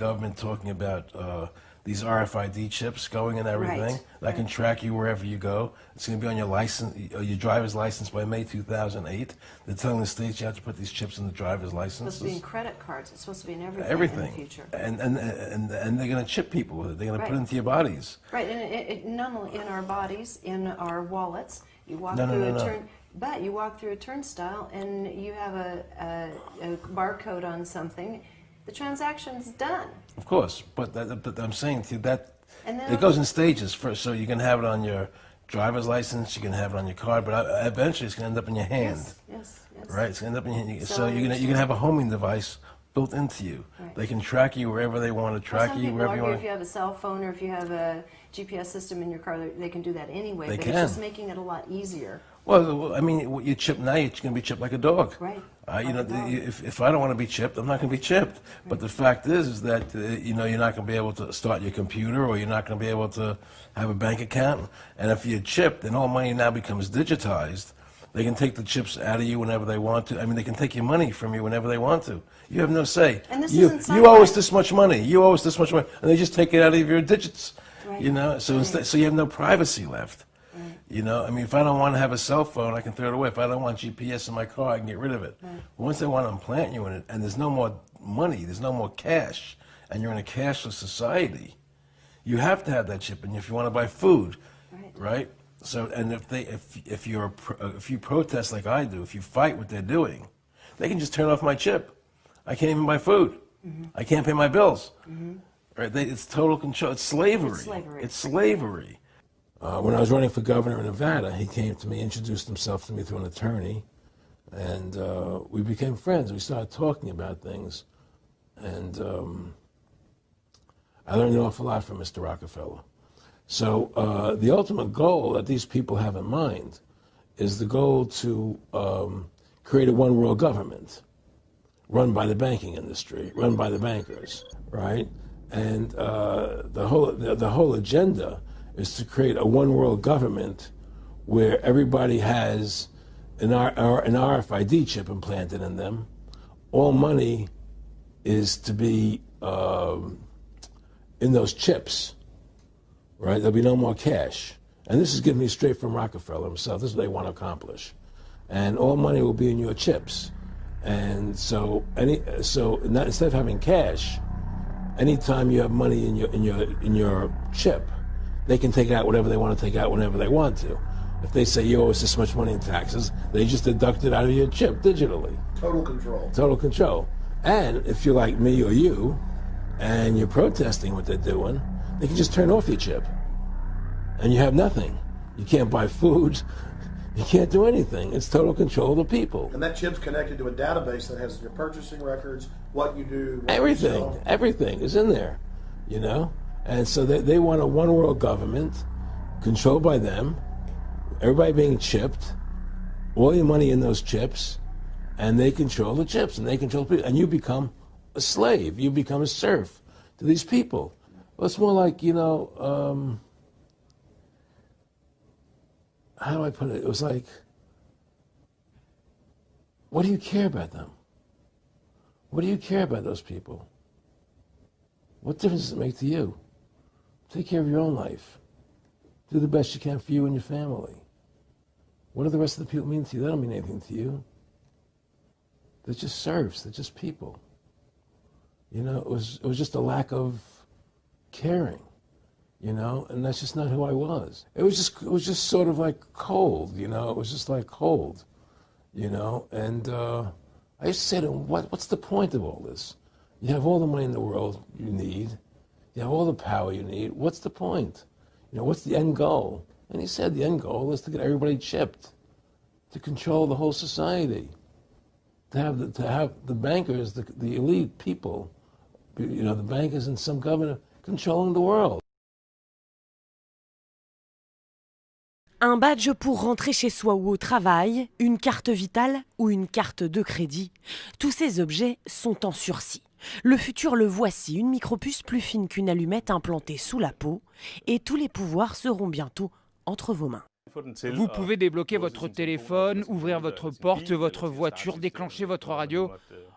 government talking about these RFID chips going and everything that can track you wherever you go. It's going to be on your license, your driver's license by May 2008. They're telling the states you have to put these chips in the driver's licenses. It's supposed to be in credit cards. It's supposed to be in everything in the future. And they're going to chip people with it. They're going to put it into your bodies. Right, and it not only in our bodies, in our wallets. You walk through but you walk through a turnstile and you have a barcode on something. The transaction's done. Of course, but I'm saying to you that it goes in stages. First, so you can have it on your driver's license, you can have it on your card, but eventually it's going to end up in your hand. Yes. Right, it's going to end up in your hand. So you're going to have a homing device built into you. Right. They can track you wherever they want to track you, wherever you want. If you have a cell phone or if you have a GPS system in your car, they can do that anyway. But it's just making it a lot easier. Well, I mean, you chip now, you're going to be chipped like a dog. Right. If I don't want to be chipped, I'm not going to be chipped. Right. But the fact is that you're not going to be able to start your computer, or you're not going to be able to have a bank account. And if you're chipped, then all money now becomes digitized. They can take the chips out of you whenever they want to. I mean, they can take your money from you whenever they want to. You have no say. And this you isn't owe us this much money. You owe us this much money, and they just take it out of your digits. Right. So instead, so you have no privacy left. Right. I mean, if I don't want to have a cell phone, I can throw it away. If I don't want GPS in my car, I can get rid of it. Right. Once they want to implant you in it, and there's no more money, there's no more cash, and you're in a cashless society, you have to have that chip. And if you want to buy food, right? So, and if you protest like I do, if you fight what they're doing, they can just turn off my chip. I can't even buy food. Mm-hmm. I can't pay my bills. Mm-hmm. Right? It's total control. It's slavery. It's slavery. When I was running for governor in Nevada, he came to me, introduced himself to me through an attorney, and we became friends. We started talking about things, and I learned an awful lot from Mr. Rockefeller. So the ultimate goal that these people have in mind is the goal to create a one-world government run by the banking industry, run by the bankers, right? And the whole agenda is to create a one-world government where everybody has an RFID chip implanted in them. All money is to be in those chips, right? There'll be no more cash. And this is given me straight from Rockefeller himself. This is what they want to accomplish. And all money will be in your chips. And so instead of having cash, anytime you have money in your chip, they can take out whatever they want to take out whenever they want to. If they say you owe us this much money in taxes, they just deduct it out of your chip digitally. Total control. Total control. And if you're like me or you, and you're protesting what they're doing, they can just turn off your chip. And you have nothing. You can't buy food. You can't do anything. It's total control of the people. And that chip's connected to a database that has your purchasing records, what you do, what everything. You sell. Everything is in there, And so they want a one-world government controlled by them, everybody being chipped, all your money in those chips, and they control the chips, and they control people. And you become a slave. You become a serf to these people. Well, it's more like, how do I put it? It was like, what do you care about them? What do you care about those people? What difference does it make to you? Take care of your own life. Do the best you can for you and your family. What do the rest of the people mean to you? They don't mean anything to you. They're just serfs. They're just people. It was just a lack of caring, and that's just not who I was. It was just sort of like cold, it was just like cold, and I used to say to him, what's the point of all this? You have all the money in the world you need, you have all the power you need, what's the point? What's the end goal? And he said the end goal is to get everybody chipped, to control the whole society, to have the bankers, the elite people, the bankers and some governor controlling the world. Un badge pour rentrer chez soi ou au travail, une carte vitale ou une carte de crédit. Tous ces objets sont en sursis. Le futur le voici, une micropuce plus fine qu'une allumette implantée sous la peau, et tous les pouvoirs seront bientôt entre vos mains. Vous pouvez débloquer votre téléphone, ouvrir votre porte, votre voiture, déclencher votre radio,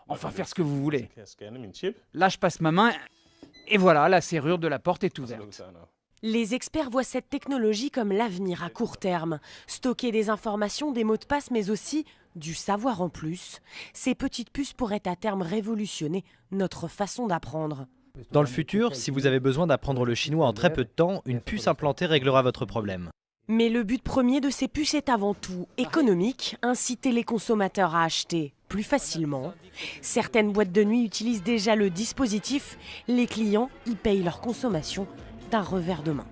enfin faire ce que vous voulez. Là, je passe ma main Et voilà, la serrure de la porte est ouverte. Les experts voient cette technologie comme l'avenir à court terme. Stocker des informations, des mots de passe, mais aussi du savoir en plus. Ces petites puces pourraient à terme révolutionner notre façon d'apprendre. Dans le futur, si vous avez besoin d'apprendre le chinois en très peu de temps, une puce implantée réglera votre problème. Mais le but premier de ces puces est avant tout économique, inciter les consommateurs à acheter plus facilement. Certaines boîtes de nuit utilisent déjà le dispositif. Les clients y payent leur consommation d'un revers de main.